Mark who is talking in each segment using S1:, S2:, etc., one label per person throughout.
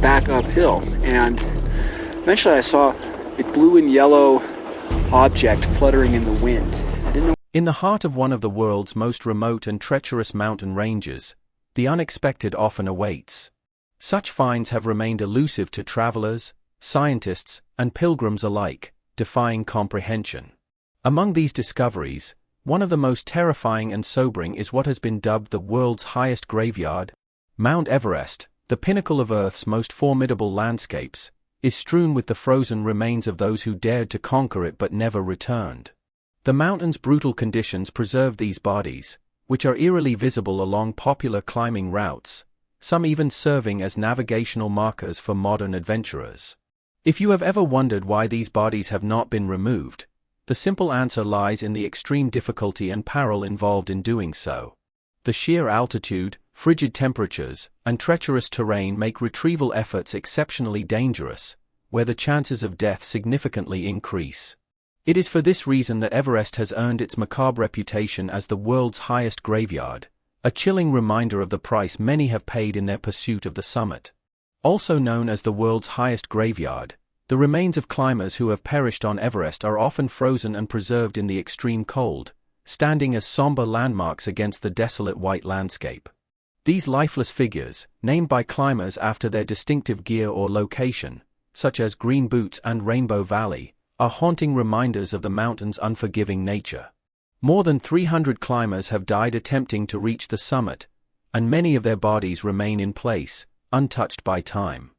S1: back uphill, and eventually I saw a blue and yellow object fluttering in the wind. I didn't know.
S2: In the heart of one of the world's most remote and treacherous mountain ranges, the unexpected often awaits. Such finds have remained elusive to travelers, scientists, and pilgrims alike, defying comprehension. Among these discoveries, one of the most terrifying and sobering is what has been dubbed the world's highest graveyard. Mount Everest, the pinnacle of Earth's most formidable landscapes, is strewn with the frozen remains of those who dared to conquer it but never returned. The mountain's brutal conditions preserve these bodies, which are eerily visible along popular climbing routes, some even serving as navigational markers for modern adventurers. If you have ever wondered why these bodies have not been removed, the simple answer lies in the extreme difficulty and peril involved in doing so. The sheer altitude, frigid temperatures, and treacherous terrain make retrieval efforts exceptionally dangerous, where the chances of death significantly increase. It is for this reason that Everest has earned its macabre reputation as the world's highest graveyard, a chilling reminder of the price many have paid in their pursuit of the summit. Also known as the world's highest graveyard, the remains of climbers who have perished on Everest are often frozen and preserved in the extreme cold, standing as somber landmarks against the desolate white landscape. These lifeless figures, named by climbers after their distinctive gear or location, such as Green Boots and Rainbow Valley, are haunting reminders of the mountain's unforgiving nature. More than 300 climbers have died attempting to reach the summit, and many of their bodies remain in place, untouched by time.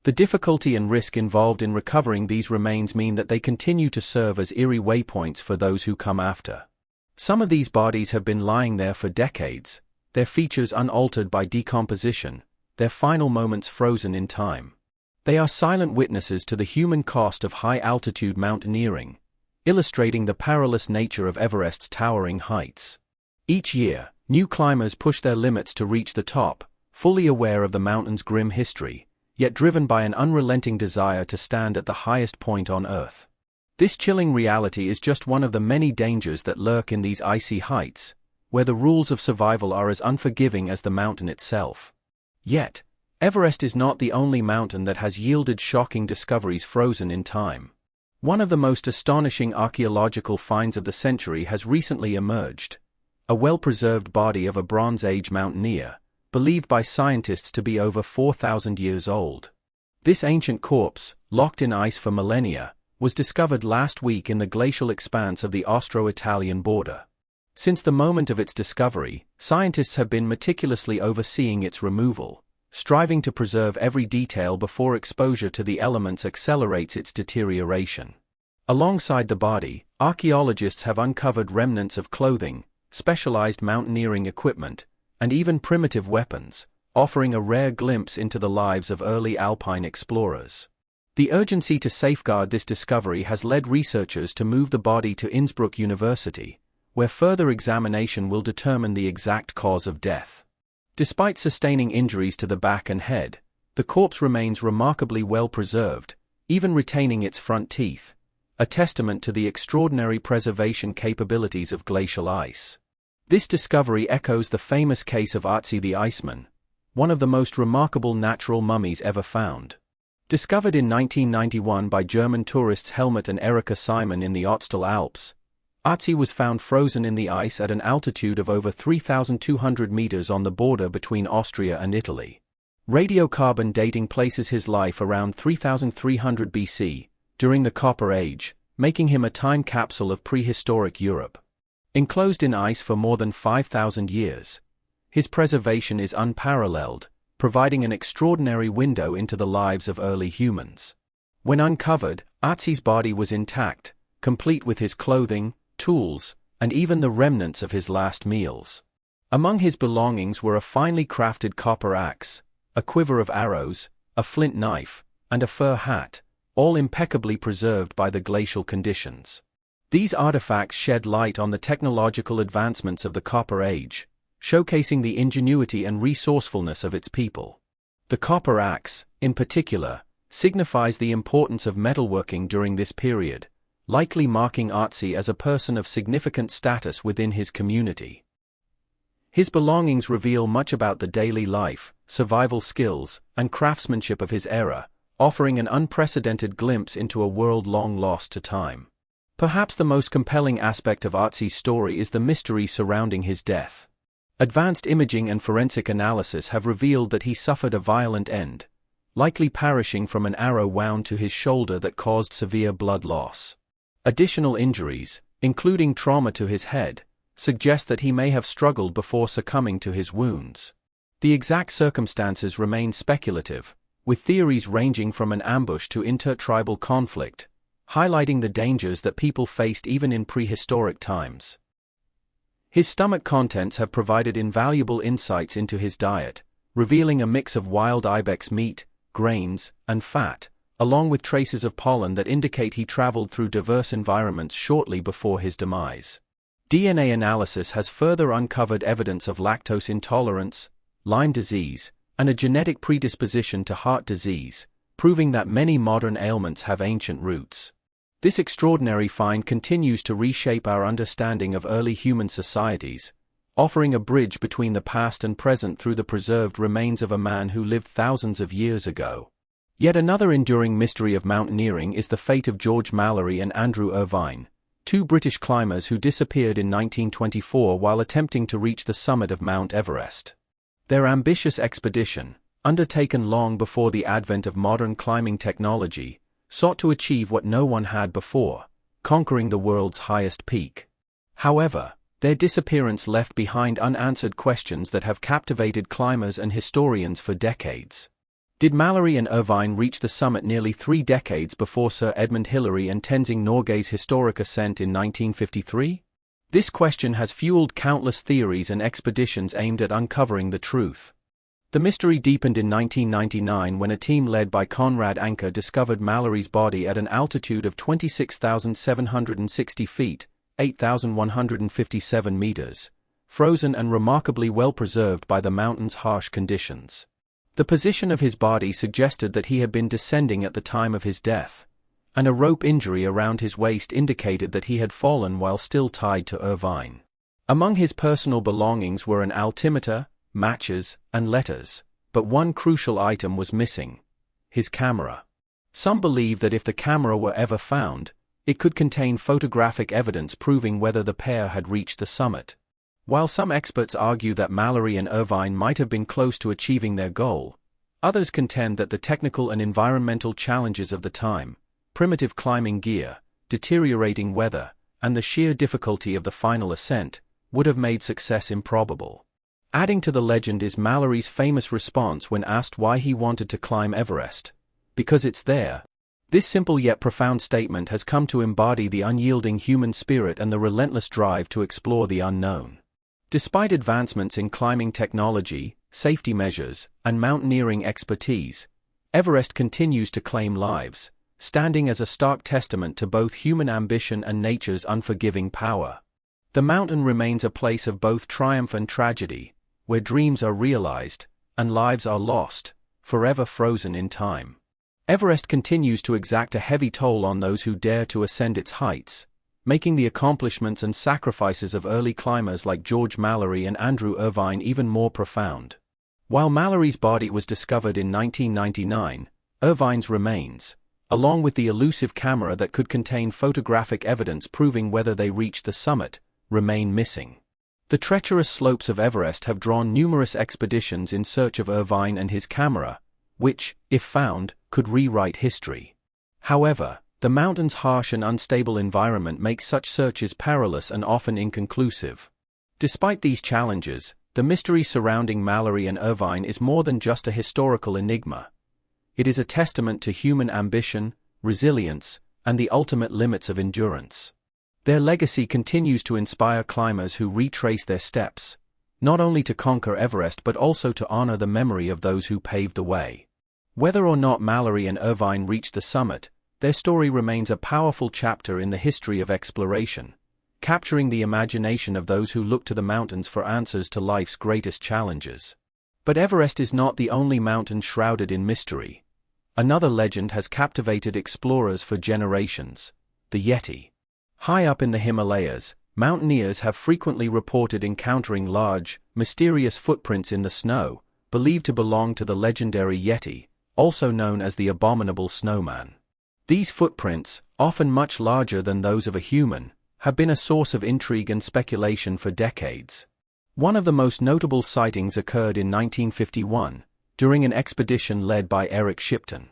S2: The difficulty and risk involved in recovering these remains mean that they continue to serve as eerie waypoints for those who come after. Some of these bodies have been lying there for decades, their features unaltered by decomposition, their final moments frozen in time. They are silent witnesses to the human cost of high-altitude mountaineering, illustrating the perilous nature of Everest's towering heights. Each year, new climbers push their limits to reach the top, fully aware of the mountain's grim history, yet driven by an unrelenting desire to stand at the highest point on Earth. This chilling reality is just one of the many dangers that lurk in these icy heights, where the rules of survival are as unforgiving as the mountain itself. Yet, Everest is not the only mountain that has yielded shocking discoveries frozen in time. One of the most astonishing archaeological finds of the century has recently emerged: a well-preserved body of a Bronze Age mountaineer, believed by scientists to be over 4,000 years old. This ancient corpse, locked in ice for millennia, was discovered last week in the glacial expanse of the Austro-Italian border. Since the moment of its discovery, scientists have been meticulously overseeing its removal, striving to preserve every detail before exposure to the elements accelerates its deterioration. Alongside the body, archaeologists have uncovered remnants of clothing, specialized mountaineering equipment, and even primitive weapons, offering a rare glimpse into the lives of early alpine explorers. The urgency to safeguard this discovery has led researchers to move the body to Innsbruck University, where further examination will determine the exact cause of death. Despite sustaining injuries to the back and head, the corpse remains remarkably well preserved, even retaining its front teeth, a testament to the extraordinary preservation capabilities of glacial ice. This discovery echoes the famous case of Ötzi the Iceman, one of the most remarkable natural mummies ever found. Discovered in 1991 by German tourists Helmut and Erika Simon in the Ötztal Alps, Ötzi was found frozen in the ice at an altitude of over 3,200 meters on the border between Austria and Italy. Radiocarbon dating places his life around 3,300 BC, during the Copper Age, making him a time capsule of prehistoric Europe. Enclosed in ice for more than 5,000 years, his preservation is unparalleled, providing an extraordinary window into the lives of early humans. When uncovered, Ötzi's body was intact, complete with his clothing, tools, and even the remnants of his last meals. Among his belongings were a finely crafted copper axe, a quiver of arrows, a flint knife, and a fur hat, all impeccably preserved by the glacial conditions. These artifacts shed light on the technological advancements of the Copper Age, showcasing the ingenuity and resourcefulness of its people. The copper axe, in particular, signifies the importance of metalworking during this period, likely marking Ötzi as a person of significant status within his community. His belongings reveal much about the daily life, survival skills, and craftsmanship of his era, offering an unprecedented glimpse into a world long lost to time. Perhaps the most compelling aspect of Ötzi's story is the mystery surrounding his death. Advanced imaging and forensic analysis have revealed that he suffered a violent end, likely perishing from an arrow wound to his shoulder that caused severe blood loss. Additional injuries, including trauma to his head, suggest that he may have struggled before succumbing to his wounds. The exact circumstances remain speculative, with theories ranging from an ambush to intertribal conflict, highlighting the dangers that people faced even in prehistoric times. His stomach contents have provided invaluable insights into his diet, revealing a mix of wild ibex meat, grains, and fat, along with traces of pollen that indicate he traveled through diverse environments shortly before his demise. DNA analysis has further uncovered evidence of lactose intolerance, Lyme disease, and a genetic predisposition to heart disease, proving that many modern ailments have ancient roots. This extraordinary find continues to reshape our understanding of early human societies, offering a bridge between the past and present through the preserved remains of a man who lived thousands of years ago. Yet another enduring mystery of mountaineering is the fate of George Mallory and Andrew Irvine, two British climbers who disappeared in 1924 while attempting to reach the summit of Mount Everest. Their ambitious expedition, undertaken long before the advent of modern climbing technology, sought to achieve what no one had before, conquering the world's highest peak. However, their disappearance left behind unanswered questions that have captivated climbers and historians for decades. Did Mallory and Irvine reach the summit nearly 3 decades before Sir Edmund Hillary and Tenzing Norgay's historic ascent in 1953? This question has fueled countless theories and expeditions aimed at uncovering the truth. The mystery deepened in 1999 when a team led by Conrad Anker discovered Mallory's body at an altitude of 26,760 feet, 8,157 meters, frozen and remarkably well preserved by the mountain's harsh conditions. The position of his body suggested that he had been descending at the time of his death, and a rope injury around his waist indicated that he had fallen while still tied to Irvine. Among his personal belongings were an altimeter, matches, and letters, but one crucial item was missing: his camera. Some believe that if the camera were ever found, it could contain photographic evidence proving whether the pair had reached the summit. While some experts argue that Mallory and Irvine might have been close to achieving their goal, others contend that the technical and environmental challenges of the time, primitive climbing gear, deteriorating weather, and the sheer difficulty of the final ascent, would have made success improbable. Adding to the legend is Mallory's famous response when asked why he wanted to climb Everest: "Because it's there." This simple yet profound statement has come to embody the unyielding human spirit and the relentless drive to explore the unknown. Despite advancements in climbing technology, safety measures, and mountaineering expertise, Everest continues to claim lives, standing as a stark testament to both human ambition and nature's unforgiving power. The mountain remains a place of both triumph and tragedy, where dreams are realized, and lives are lost, forever frozen in time. Everest continues to exact a heavy toll on those who dare to ascend its heights, making the accomplishments and sacrifices of early climbers like George Mallory and Andrew Irvine even more profound. While Mallory's body was discovered in 1999, Irvine's remains, along with the elusive camera that could contain photographic evidence proving whether they reached the summit, remain missing. The treacherous slopes of Everest have drawn numerous expeditions in search of Irvine and his camera, which, if found, could rewrite history. However, the mountain's harsh and unstable environment makes such searches perilous and often inconclusive. Despite these challenges, the mystery surrounding Mallory and Irvine is more than just a historical enigma. It is a testament to human ambition, resilience, and the ultimate limits of endurance. Their legacy continues to inspire climbers who retrace their steps, not only to conquer Everest but also to honor the memory of those who paved the way. Whether or not Mallory and Irvine reached the summit, their story remains a powerful chapter in the history of exploration, capturing the imagination of those who look to the mountains for answers to life's greatest challenges. But Everest is not the only mountain shrouded in mystery. Another legend has captivated explorers for generations: the Yeti. High up in the Himalayas, Mountaineers have frequently reported encountering large, mysterious footprints in the snow, believed to belong to the legendary Yeti, also known as the Abominable Snowman. These footprints, often much larger than those of a human, have been a source of intrigue and speculation for decades. One of the most notable sightings occurred in 1951, during an expedition led by Eric Shipton.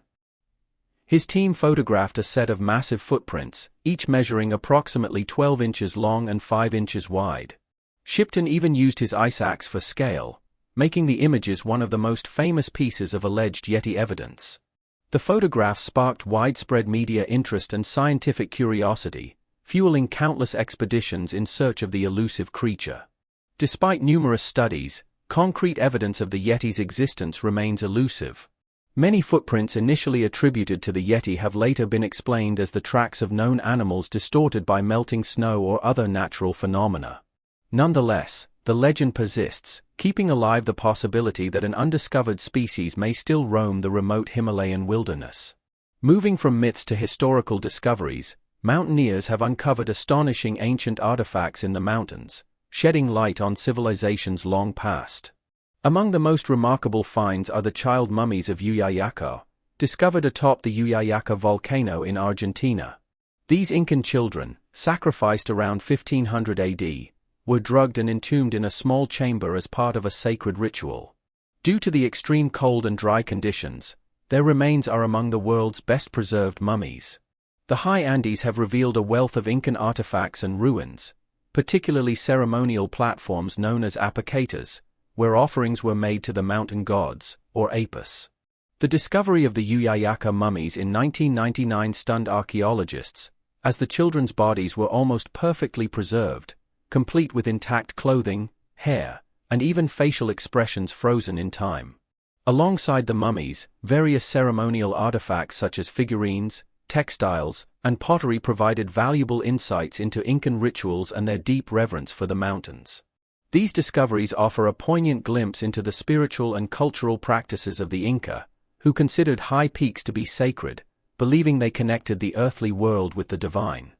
S2: His team photographed a set of massive footprints, each measuring approximately 12 inches long and 5 inches wide. Shipton even used his ice axe for scale, making the images one of the most famous pieces of alleged Yeti evidence. The photographs sparked widespread media interest and scientific curiosity, fueling countless expeditions in search of the elusive creature. Despite numerous studies, concrete evidence of the Yeti's existence remains elusive. Many footprints initially attributed to the Yeti have later been explained as the tracks of known animals distorted by melting snow or other natural phenomena. Nonetheless, the legend persists, keeping alive the possibility that an undiscovered species may still roam the remote Himalayan wilderness. Moving from myths to historical discoveries, mountaineers have uncovered astonishing ancient artifacts in the mountains, shedding light on civilizations long past. Among the most remarkable finds are the child mummies of Yuyayaca, discovered atop the Yuyayaca volcano in Argentina. These Incan children, sacrificed around 1500 AD, were drugged and entombed in a small chamber as part of a sacred ritual. Due to the extreme cold and dry conditions, their remains are among the world's best-preserved mummies. The high Andes have revealed a wealth of Incan artifacts and ruins, particularly ceremonial platforms known as apicatas, where offerings were made to the mountain gods, or apis. The discovery of the Yuyayaca mummies in 1999 stunned archaeologists, as the children's bodies were almost perfectly preserved, complete with intact clothing, hair, and even facial expressions frozen in time. Alongside the mummies, various ceremonial artifacts such as figurines, textiles, and pottery provided valuable insights into Incan rituals and their deep reverence for the mountains. These discoveries offer a poignant glimpse into the spiritual and cultural practices of the Inca, who considered high peaks to be sacred, believing they connected the earthly world with the divine.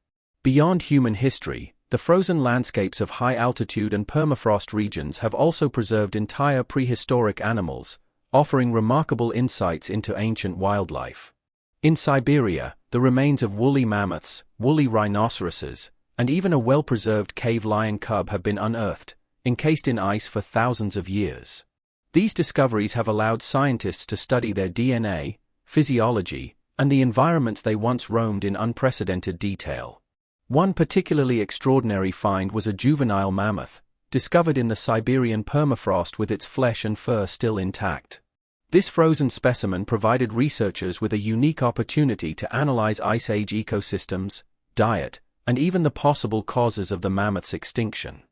S2: Beyond human history, the frozen landscapes of high-altitude and permafrost regions have also preserved entire prehistoric animals, offering remarkable insights into ancient wildlife. In Siberia, the remains of woolly mammoths, woolly rhinoceroses, and even a well-preserved cave lion cub have been unearthed, encased in ice for thousands of years. These discoveries have allowed scientists to study their DNA, physiology, and the environments they once roamed in unprecedented detail. One particularly extraordinary find was a juvenile mammoth, discovered in the Siberian permafrost with its flesh and fur still intact. This frozen specimen provided researchers with a unique opportunity to analyze Ice Age ecosystems, diet, and even the possible causes of the mammoth's extinction.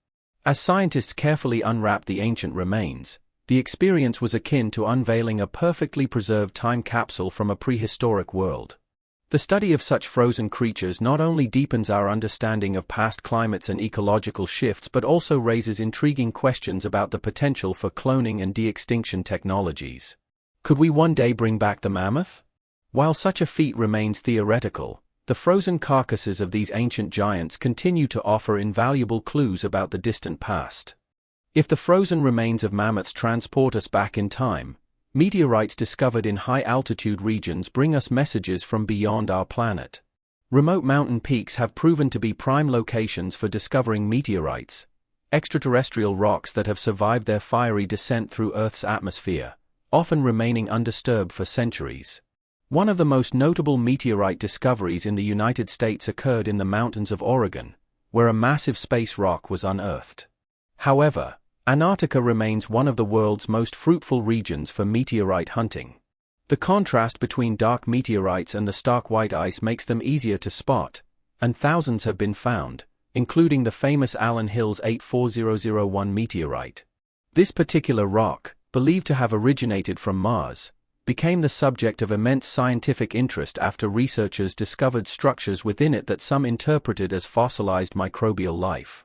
S2: As scientists carefully unwrapped the ancient remains, the experience was akin to unveiling a perfectly preserved time capsule from a prehistoric world. The study of such frozen creatures not only deepens our understanding of past climates and ecological shifts but also raises intriguing questions about the potential for cloning and de-extinction technologies. Could we one day bring back the mammoth? While such a feat remains theoretical, the frozen carcasses of these ancient giants continue to offer invaluable clues about the distant past. If the frozen remains of mammoths transport us back in time, meteorites discovered in high-altitude regions bring us messages from beyond our planet. Remote mountain peaks have proven to be prime locations for discovering meteorites, extraterrestrial rocks that have survived their fiery descent through Earth's atmosphere, often remaining undisturbed for centuries. One of the most notable meteorite discoveries in the United States occurred in the mountains of Oregon, where a massive space rock was unearthed. However, Antarctica remains one of the world's most fruitful regions for meteorite hunting. The contrast between dark meteorites and the stark white ice makes them easier to spot, and thousands have been found, including the famous Allen Hills 84001 meteorite. This particular rock, believed to have originated from Mars, became the subject of immense scientific interest after researchers discovered structures within it that some interpreted as fossilized microbial life.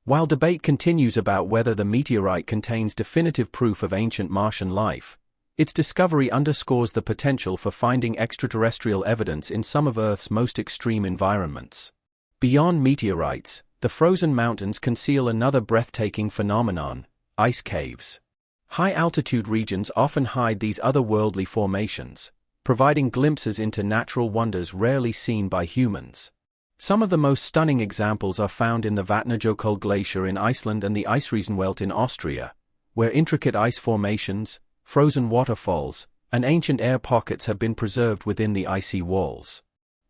S2: While debate continues about whether the meteorite contains definitive proof of ancient Martian life, its discovery underscores the potential for finding extraterrestrial evidence in some of Earth's most extreme environments. Beyond meteorites, the frozen mountains conceal another breathtaking phenomenon: ice caves. High-altitude regions often hide these otherworldly formations, providing glimpses into natural wonders rarely seen by humans. Some of the most stunning examples are found in the Vatnajökull Glacier in Iceland and the Eisriesenwelt in Austria, where intricate ice formations, frozen waterfalls, and ancient air pockets have been preserved within the icy walls.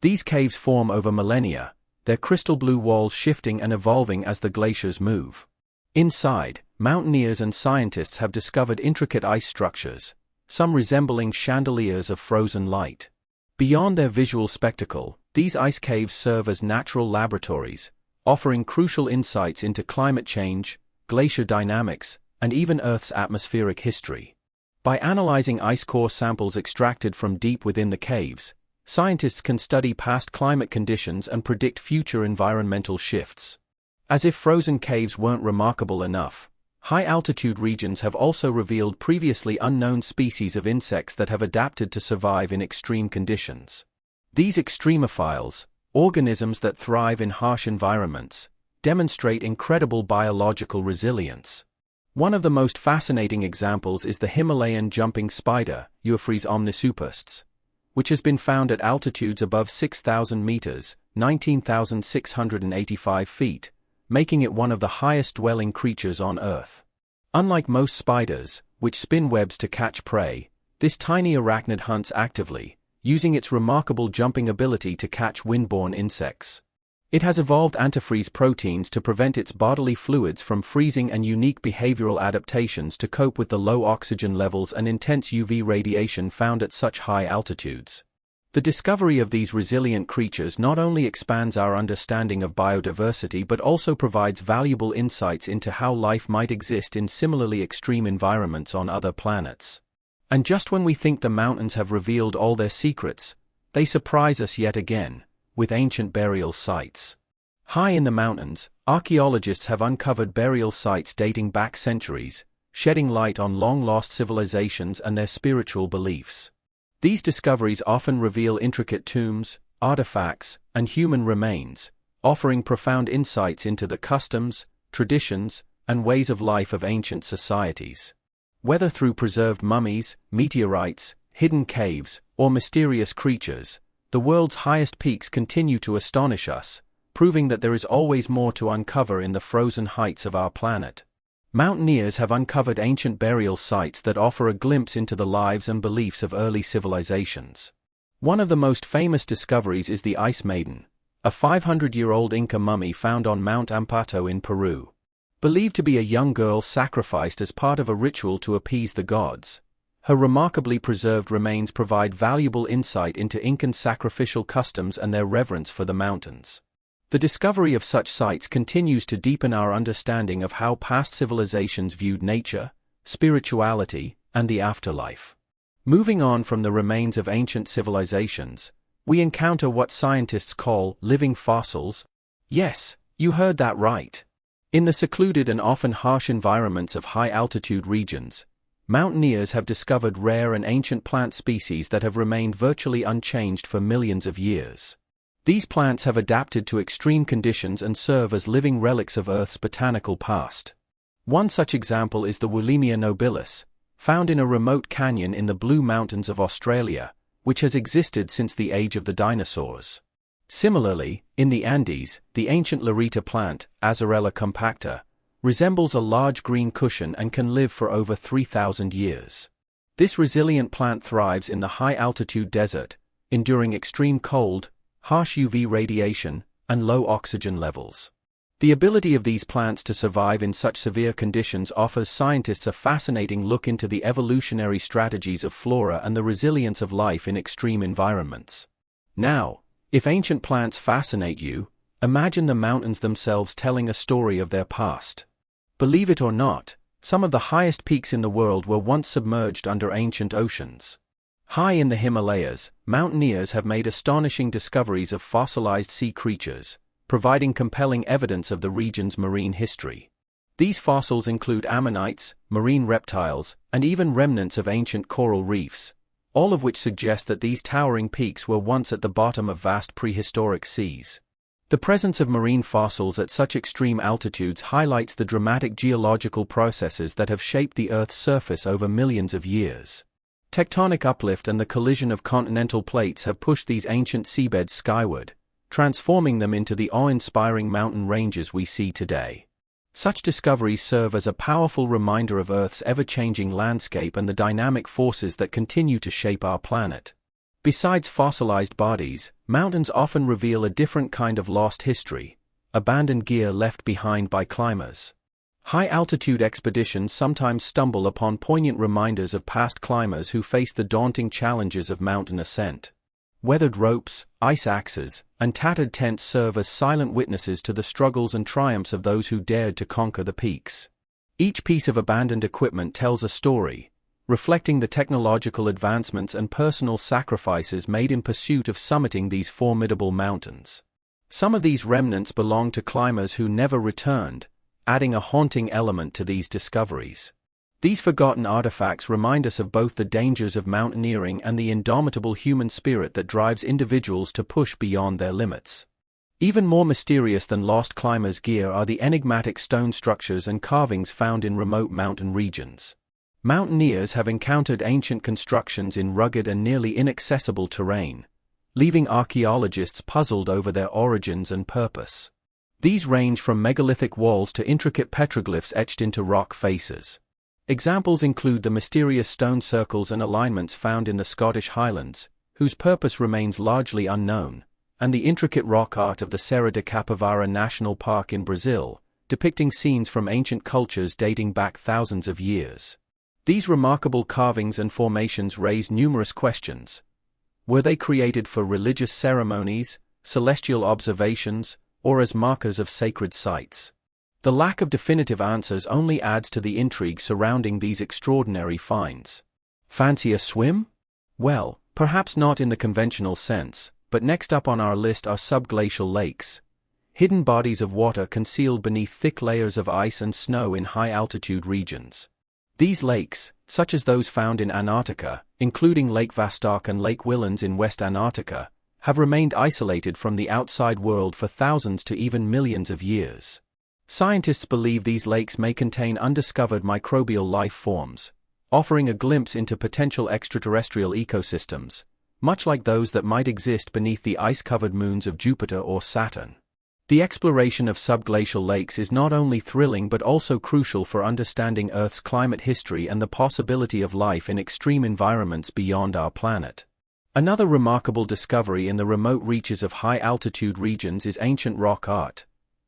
S2: These caves form over millennia, their crystal blue walls shifting and evolving as the glaciers move. Inside, mountaineers and scientists have discovered intricate ice structures, some resembling chandeliers of frozen light. Beyond their visual spectacle, these ice caves serve as natural laboratories, offering crucial insights into climate change, glacier dynamics, and even Earth's atmospheric history. By analyzing ice core samples extracted from deep within the caves, scientists can study past climate conditions and predict future environmental shifts. As if frozen caves weren't remarkable enough, high-altitude regions have also revealed previously unknown species of insects that have adapted to survive in extreme conditions. These extremophiles, organisms that thrive in harsh environments, demonstrate incredible biological resilience. One of the most fascinating examples is the Himalayan jumping spider, Euophrys omnisupustes, which has been found at altitudes above 6,000 meters, 19,685 feet, making it one of the highest-dwelling creatures on Earth. Unlike most spiders, which spin webs to catch prey, this tiny arachnid hunts actively, using its remarkable jumping ability to catch windborne insects. It has evolved antifreeze proteins to prevent its bodily fluids from freezing and unique behavioral adaptations to cope with the low oxygen levels and intense UV radiation found at such high altitudes. The discovery of these resilient creatures not only expands our understanding of biodiversity but also provides valuable insights into how life might exist in similarly extreme environments on other planets. And just when we think the mountains have revealed all their secrets, they surprise us yet again, with ancient burial sites. High in the mountains, archaeologists have uncovered burial sites dating back centuries, shedding light on long-lost civilizations and their spiritual beliefs. These discoveries often reveal intricate tombs, artifacts, and human remains, offering profound insights into the customs, traditions, and ways of life of ancient societies. Whether through preserved mummies, meteorites, hidden caves, or mysterious creatures, the world's highest peaks continue to astonish us, proving that there is always more to uncover in the frozen heights of our planet. Mountaineers have uncovered ancient burial sites that offer a glimpse into the lives and beliefs of early civilizations. One of the most famous discoveries is the Ice Maiden, a 500-year-old Inca mummy found on Mount Ampato in Peru. Believed to be a young girl sacrificed as part of a ritual to appease the gods, her remarkably preserved remains provide valuable insight into Incan sacrificial customs and their reverence for the mountains. The discovery of such sites continues to deepen our understanding of how past civilizations viewed nature, spirituality, and the afterlife. Moving on from the remains of ancient civilizations, we encounter what scientists call living fossils. Yes, you heard that right. In the secluded and often harsh environments of high-altitude regions, mountaineers have discovered rare and ancient plant species that have remained virtually unchanged for millions of years. These plants have adapted to extreme conditions and serve as living relics of Earth's botanical past. One such example is the Wollemia nobilis, found in a remote canyon in the Blue Mountains of Australia, which has existed since the age of the dinosaurs. Similarly, in the Andes, the ancient Larita plant, Azorella compacta, resembles a large green cushion and can live for over 3,000 years. This resilient plant thrives in the high-altitude desert, enduring extreme cold, harsh UV radiation, and low oxygen levels. The ability of these plants to survive in such severe conditions offers scientists a fascinating look into the evolutionary strategies of flora and the resilience of life in extreme environments. Now, if ancient plants fascinate you, imagine the mountains themselves telling a story of their past. Believe it or not, some of the highest peaks in the world were once submerged under ancient oceans. High in the Himalayas, mountaineers have made astonishing discoveries of fossilized sea creatures, providing compelling evidence of the region's marine history. These fossils include ammonites, marine reptiles, and even remnants of ancient coral reefs, all of which suggest that these towering peaks were once at the bottom of vast prehistoric seas. The presence of marine fossils at such extreme altitudes highlights the dramatic geological processes that have shaped the Earth's surface over millions of years. Tectonic uplift and the collision of continental plates have pushed these ancient seabeds skyward, transforming them into the awe-inspiring mountain ranges we see today. Such discoveries serve as a powerful reminder of Earth's ever-changing landscape and the dynamic forces that continue to shape our planet. Besides fossilized bodies, mountains often reveal a different kind of lost history, abandoned gear left behind by climbers. High-altitude expeditions sometimes stumble upon poignant reminders of past climbers who faced the daunting challenges of mountain ascent. Weathered ropes, ice axes, and tattered tents serve as silent witnesses to the struggles and triumphs of those who dared to conquer the peaks. Each piece of abandoned equipment tells a story, reflecting the technological advancements and personal sacrifices made in pursuit of summiting these formidable mountains. Some of these remnants belong to climbers who never returned, adding a haunting element to these discoveries. These forgotten artifacts remind us of both the dangers of mountaineering and the indomitable human spirit that drives individuals to push beyond their limits. Even more mysterious than lost climbers' gear are the enigmatic stone structures and carvings found in remote mountain regions. Mountaineers have encountered ancient constructions in rugged and nearly inaccessible terrain, leaving archaeologists puzzled over their origins and purpose. These range from megalithic walls to intricate petroglyphs etched into rock faces. Examples include the mysterious stone circles and alignments found in the Scottish Highlands, whose purpose remains largely unknown, and the intricate rock art of the Serra de Capivara National Park in Brazil, depicting scenes from ancient cultures dating back thousands of years. These remarkable carvings and formations raise numerous questions. Were they created for religious ceremonies, celestial observations, or as markers of sacred sites? The lack of definitive answers only adds to the intrigue surrounding these extraordinary finds. Fancy a swim? Well, perhaps not in the conventional sense, but next up on our list are subglacial lakes, hidden bodies of water concealed beneath thick layers of ice and snow in high-altitude regions. These lakes, such as those found in Antarctica, including Lake Vostok and Lake Whillans in West Antarctica, have remained isolated from the outside world for thousands to even millions of years. Scientists believe these lakes may contain undiscovered microbial life forms, offering a glimpse into potential extraterrestrial ecosystems, much like those that might exist beneath the ice-covered moons of Jupiter or Saturn. The exploration of subglacial lakes is not only thrilling but also crucial for understanding Earth's climate history and the possibility of life in extreme environments beyond our planet. Another remarkable discovery in the remote reaches of high-altitude regions is ancient rock art.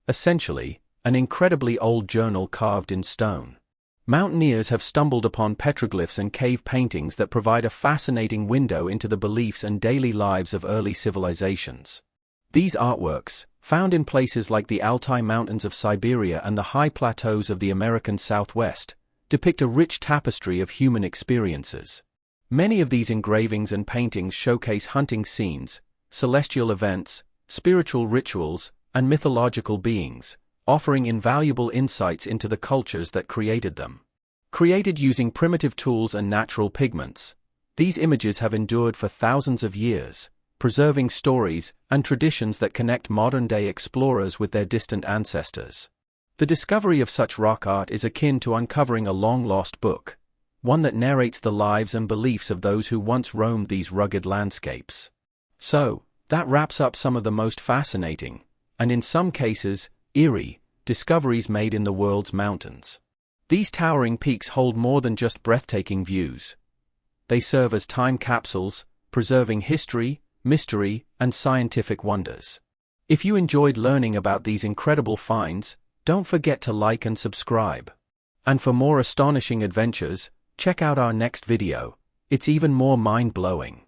S2: Essentially, an incredibly old journal carved in stone. Mountaineers have stumbled upon petroglyphs and cave paintings that provide a fascinating window into the beliefs and daily lives of early civilizations. These artworks, found in places like the Altai Mountains of Siberia and the high plateaus of the American Southwest, depict a rich tapestry of human experiences. Many of these engravings and paintings showcase hunting scenes, celestial events, spiritual rituals, and mythological beings, offering invaluable insights into the cultures that created them. Created using primitive tools and natural pigments, these images have endured for thousands of years, preserving stories and traditions that connect modern-day explorers with their distant ancestors. The discovery of such rock art is akin to uncovering a long-lost book, one that narrates the lives and beliefs of those who once roamed these rugged landscapes. So, that wraps up some of the most fascinating, and in some cases, eerie, discoveries made in the world's mountains. These towering peaks hold more than just breathtaking views. They serve as time capsules, preserving history, mystery, and scientific wonders. If you enjoyed learning about these incredible finds, don't forget to like and subscribe. And for more astonishing adventures, check out our next video. It's even more mind-blowing.